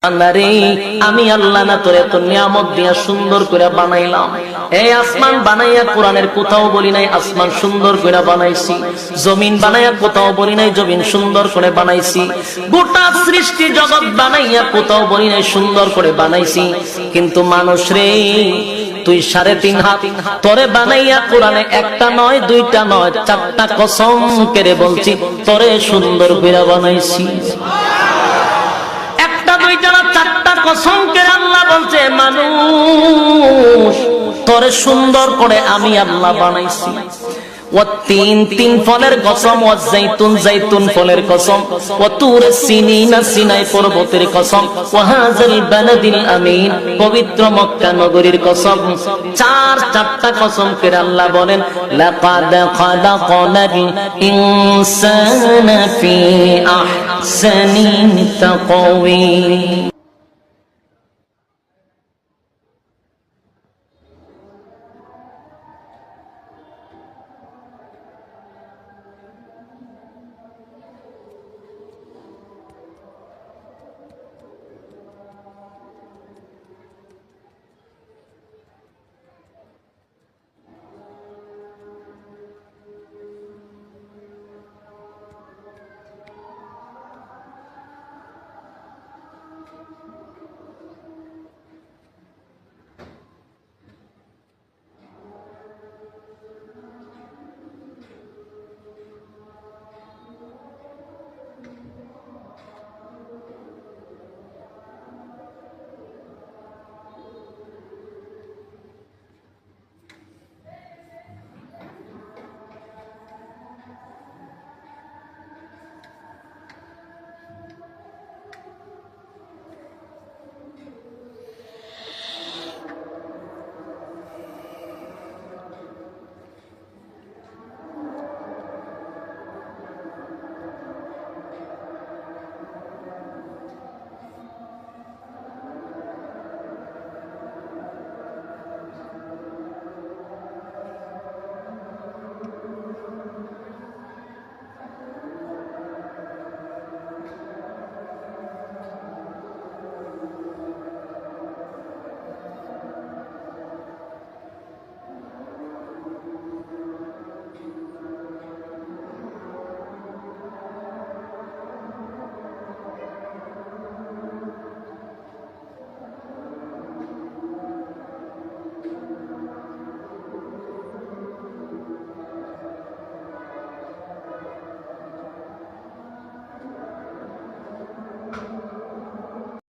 বান্দারে আমি আল্লাহ না তোরে এত নিয়ামত দিয়া সুন্দর করে বানাইলাম। এই আসমান বানাইয়া কোরআনের কোথাও বলি নাই আসমান সুন্দর করে বানাইছি, জমিন বানাইয়া কোথাও বলি নাই জমিন সুন্দর করে বানাইছি, গোটা সৃষ্টি জগৎ বানাইয়া কোথাও বলি নাই সুন্দর করে বানাইছি। কিন্তু মানুষ রে তুই 3.5 হাত তোরে বানাইয়া কোরআনে একটা নয় দুইটা নয় 4টা কসম করে বলছি তোরে সুন্দর করে বানাইছি। একটা দুইটা না 4টা কসম করে আল্লাহ বলছে মানুষ তোরে সুন্দর করে আমি আল্লাহ বানাইছি। তিন ফলের কসম, জাইতুন ফলের কসম, সিনাই পর্বতের কসম, ওয়াহাযাল বালাদিল আমিন পবিত্র মক্কা নগরীর কসম। 4টা কসম করে আল্লাহ বলেন লাকাদ খালাকনাল ইনসানা ফি আহসানি তাকওয়িম।